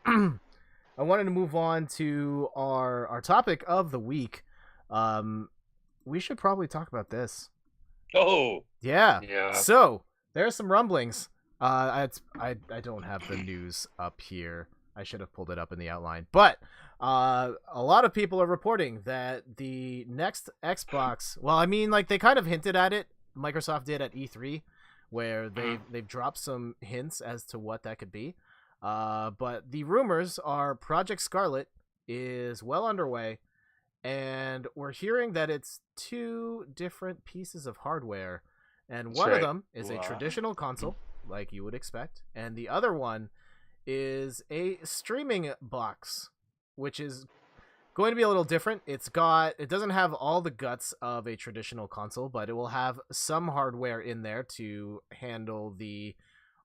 I wanted to move on to our topic of the week. We should probably talk about this. Oh, Yeah. Yeah. So there are some rumblings. I don't have the news up here. I should have pulled it up in the outline. But a lot of people are reporting that the next Xbox. Well, I mean, like they kind of hinted at it. Microsoft did at E3, where they've dropped some hints as to what that could be. But the rumors are Project Scarlett is well underway, and we're hearing that it's two different pieces of hardware, and That's one of right. them is a traditional console, like you would expect, and the other one is a streaming box, which is going to be a little different. It doesn't have all the guts of a traditional console, but it will have some hardware in there to handle the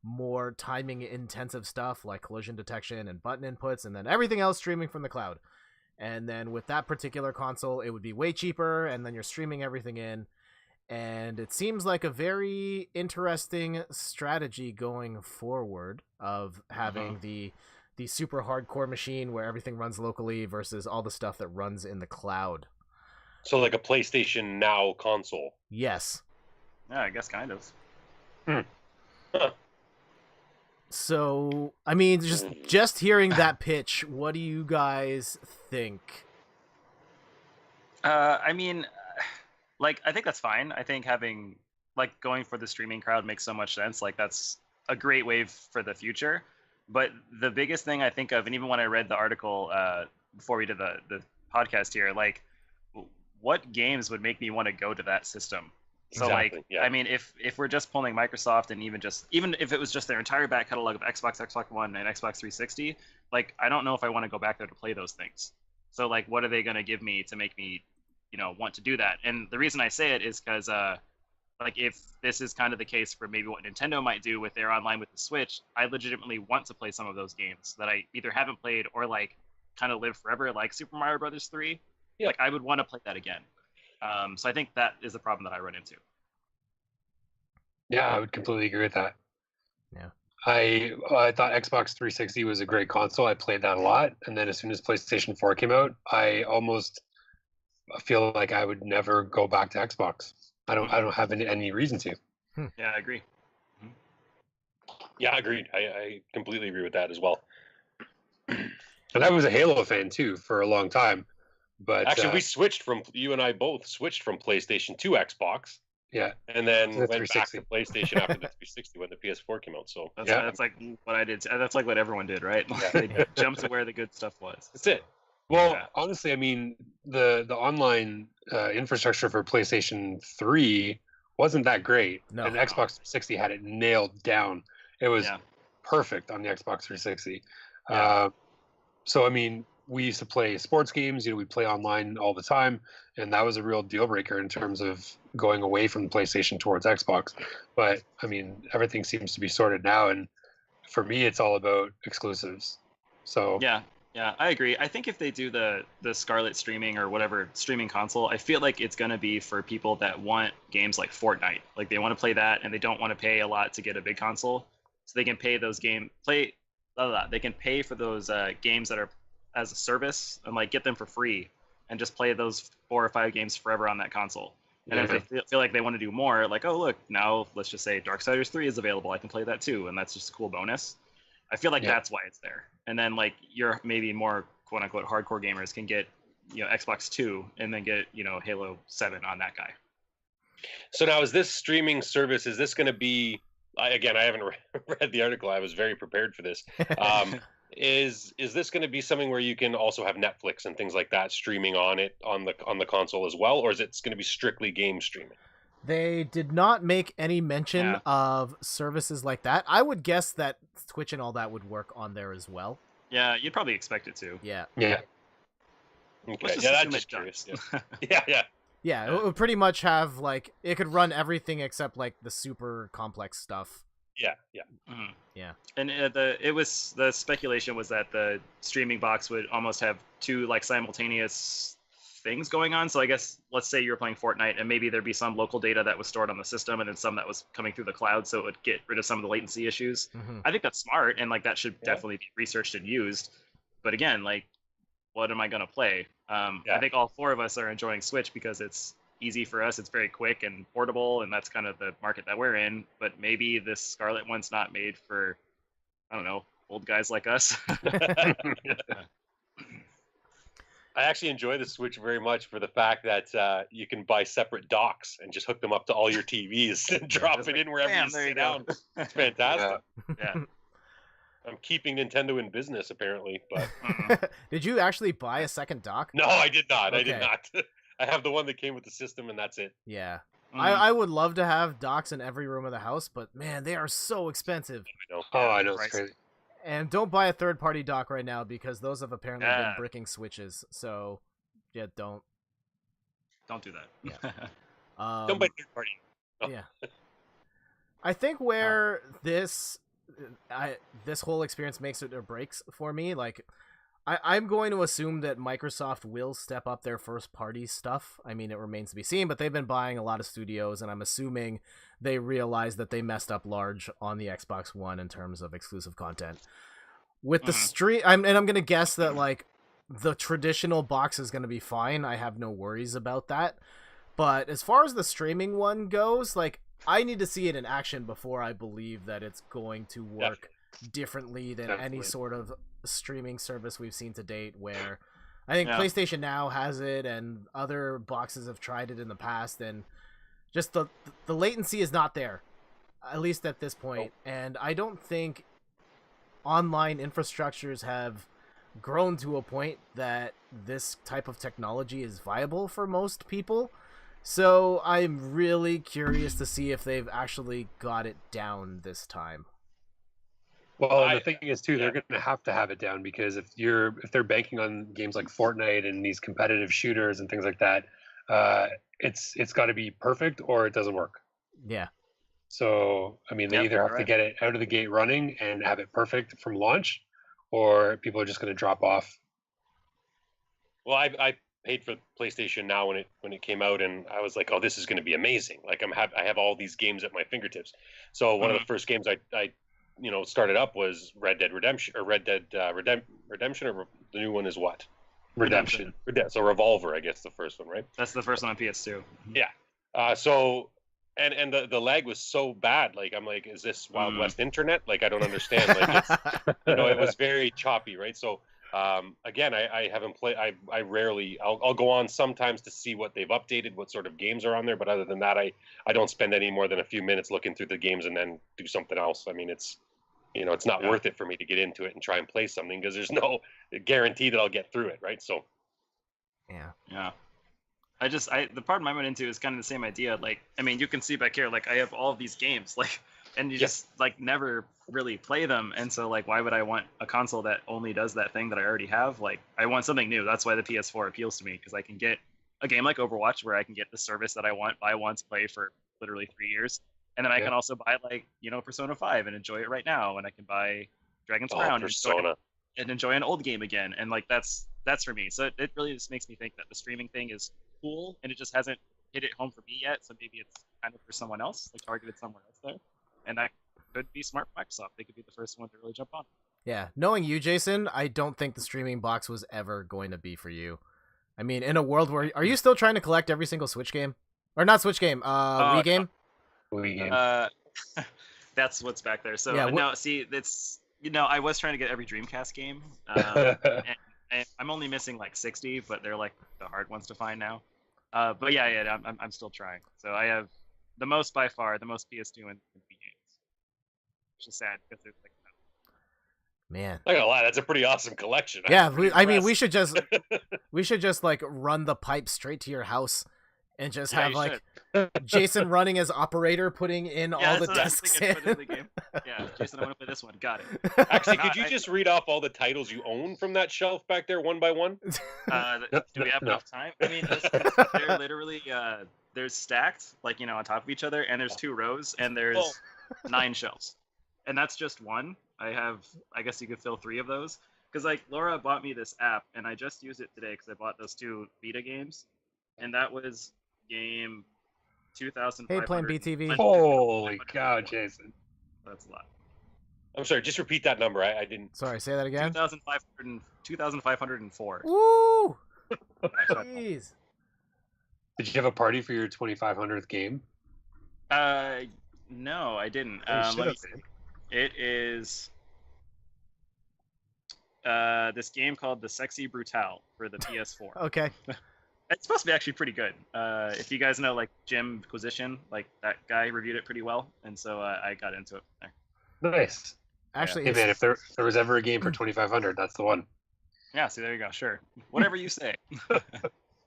more timing intensive stuff like collision detection and button inputs, and then everything else streaming from the cloud. And then with that particular console, it would be way cheaper, and then you're streaming everything in. And it seems like a very interesting strategy going forward of having the super hardcore machine where everything runs locally versus all the stuff that runs in the cloud. so like a PlayStation Now console. Yes. Yeah, I guess kind of. Huh. So, I mean, just hearing that pitch, what do you guys think? I mean, like, I think that's fine. I think having, like, going for the streaming crowd makes so much sense. Like, that's a great wave for the future. But the biggest thing I think of, and even when I read the article before we did the podcast here, like, what games would make me want to go to that system? So Exactly, like, yeah. I mean, if we're just pulling Microsoft and even if it was just their entire back catalog of Xbox, Xbox One, and Xbox 360, like, I don't know if I want to go back there to play those things. So like, what are they going to give me to make me, want to do that? And the reason I say it is because like, if this is kind of the case for maybe what Nintendo might do with their online with the Switch, I legitimately want to play some of those games that I either haven't played or like kind of live forever, like Super Mario Brothers 3. Yeah. Like, I would want to play that again. So I think that is the problem that I run into. Yeah, I would completely agree with that. Yeah. I thought Xbox 360 was a great console. I played that a lot, and then as soon as PlayStation 4 came out, I almost feel like I would never go back to Xbox. I don't have any reason to. Yeah, I agree. Yeah, agreed. I completely agree with that as well. And I was a Halo fan too for a long time. But Actually, you and I both switched from PlayStation to Xbox, yeah, and then To the went back 360. to PlayStation after the 360 when the PS4 came out. So That's like what I did. That's like what everyone did, right? They jumped to where the good stuff was. that's it. well, Yeah. honestly, I mean the online infrastructure for PlayStation 3 wasn't that great, No. and Xbox 360 had it nailed down. It was Yeah. perfect on the Xbox 360. Yeah. So I mean, we used to play sports games. We'd play online all the time, and that was a real deal breaker in terms of going away from PlayStation towards Xbox. But I mean, everything seems to be sorted now, and for me, it's all about exclusives. So Yeah, I agree. I think if they do the Scarlett streaming or whatever streaming console, I feel like it's gonna be for people that want games like Fortnite. Like, they want to play that and they don't want to pay a lot to get a big console, so they can pay those They can pay for those games that are as a service and like get them for free and just play those 4 or 5 games forever on that console. And if Yeah. they feel like they want to do more, like, oh look, now let's just say Darksiders 3 is available, I can play that too, and that's just a cool bonus. I feel like Yeah. that's why it's there. And then like your maybe more quote unquote hardcore gamers can get Xbox 2 and then get Halo 7 on that guy. So now, is this streaming service? Is this going to be? Again, I haven't read the article. I was very prepared for this. Is this going to be something where you can also have Netflix and things like that streaming on the console as well, or is it going to be strictly game streaming? They did not make any mention Yeah. of services like that. I would guess that Twitch and all that would work on there as well. Yeah, you'd probably expect it to. Yeah. yeah, Okay, Let's just yeah, that's assume just it curious. does. Yeah. Yeah, Yeah. it would pretty much have like it could run everything except like the super complex stuff. Yeah. Mhm. Yeah. And the speculation was that the streaming box would almost have 2 like simultaneous things going on. So I guess let's say you're playing Fortnite and maybe there'd be some local data that was stored on the system and then some that was coming through the cloud, so it would get rid of some of the latency issues. I think that's smart, and like that should definitely be researched and used. But again, like, what am I going to play? I think all four of us are enjoying Switch because it's easy for us. It's very quick and portable, and that's kind of the market that we're in. But maybe this Scarlett one's not made for, I don't know, old guys like us. I actually enjoy the Switch very much for the fact that you can buy separate docks and just hook them up to all your TVs and drop it in wherever you sit down. It's fantastic. Yeah. I'm keeping Nintendo in business, apparently. But Did you actually buy a second dock? no, I did not. Okay. I did not. I have the one that came with the system, and that's it. Yeah. I would love to have docks in every room of the house, but man, they are so expensive. I know. Oh, I know, it's crazy. And don't buy a third-party dock right now because those have apparently been bricking Switches. So, yeah, don't do that. Yeah. Don't buy third party. Oh. Yeah. I think where this whole experience makes it or breaks for me, like, I'm going to assume that Microsoft will step up their first-party stuff. I mean, it remains to be seen, but they've been buying a lot of studios, and I'm assuming they realize that they messed up large on the Xbox One in terms of exclusive content. With the stream, I'm going to guess that, like, the traditional box is going to be fine. I have no worries about that. But as far as the streaming one goes, like, I need to see it in action before I believe that it's going to work differently than any sort of streaming service we've seen to date, where I think PlayStation Now has it and other boxes have tried it in the past, and just the latency is not there, at least at this point. And I don't think online infrastructures have grown to a point that this type of technology is viable for most people. So I'm really curious to see if they've actually got it down this time. Well, and the thing is too, they're going to have it down, because if they're banking on games like Fortnite and these competitive shooters and things like that, it's got to be perfect or it doesn't work. Yeah. So I mean, they either have to get it out of the gate running and have it perfect from launch, or people are just going to drop off. Well, I paid for PlayStation Now when it came out, and I was like, oh, this is going to be amazing. Like I have all these games at my fingertips. So one of the first games I started up was Red Dead Redemption, or Redemption, or the new one is what? Redemption. So Revolver, I guess, the first one, right? That's the first one on PS2. Yeah. So and the lag was so bad. Like, I'm like, is this Wild West internet? Like, I don't understand. Like, it's, it was very choppy, right? So again, I haven't played. I rarely. I'll go on sometimes to see what they've updated, what sort of games are on there. But other than that, I don't spend any more than a few minutes looking through the games and then do something else. I mean, it's not worth it for me to get into it and try and play something, because there's no guarantee that I'll get through it, right? So yeah. The part I went into is kind of the same idea. Like, I mean, you can see back here, like, I have all of these games, like, and you just like never really play them. And so, like, why would I want a console that only does that thing that I already have? Like, I want something new. That's why the PS4 appeals to me, because I can get a game like Overwatch where I can get the service that I want, buy once, play for literally 3 years. And then I can also buy, like, Persona 5 and enjoy it right now. And I can buy Dragon's Crown and enjoy an old game again. And, like, that's for me. So it really just makes me think that the streaming thing is cool, and it just hasn't hit it home for me yet. So maybe it's kind of for someone else, like targeted somewhere else there. And that could be smart for Microsoft. They could be the first one to really jump on. Yeah. Knowing you, Jason, I don't think the streaming box was ever going to be for you. I mean, in a world where... Are you still trying to collect every single Switch game? Or not Switch game, Wii game? Wii game. That's what's back there. So, no, see, it's... I was trying to get every Dreamcast game. And I'm only missing, like, 60, but they're, like, the hard ones to find now. But yeah, I'm still trying. So I have the most by far, the most PS2 and Wii games, which is sad because there's like. Man, not gonna lie, that's a pretty awesome collection. Yeah, we should just like run the pipe straight to your house, and just have like Jason running as operator, putting in all the discs in. Yeah, Jason, I want to play this one. Got it. Actually, could you just read off all the titles you own from that shelf back there, one by one? Do we have enough time? I mean, they're literally they're stacked, like, on top of each other, and there's 2 rows, and there's 9 shelves, and that's just one. I guess you could fill 3 of those. Because like Laura bought me this app, and I just used it today because I bought those 2 beta games, and that was game 2,500. Hey, playing BTV. Holy cow, Jason. That's a lot. I'm sorry. Just repeat that number. I didn't. Sorry, say that again. 2,504. Woo! Jeez. Did you have a party for your 2,500th game? No, I didn't. You Let should me have. see. It is this game called The Sexy Brutale for the PS4. Okay. It's supposed to be actually pretty good. If you guys know like Jim Quisition, like that guy reviewed it pretty well, and so I got into it there. Nice. Actually, Hey it's- man, if there was ever a game for 2,500, that's the one. Yeah, see, there you go. Sure, whatever you say.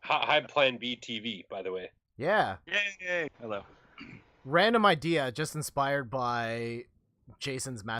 High Plan B TV, by the way. yeah. Yay! Hello. Random idea, just inspired by Jason's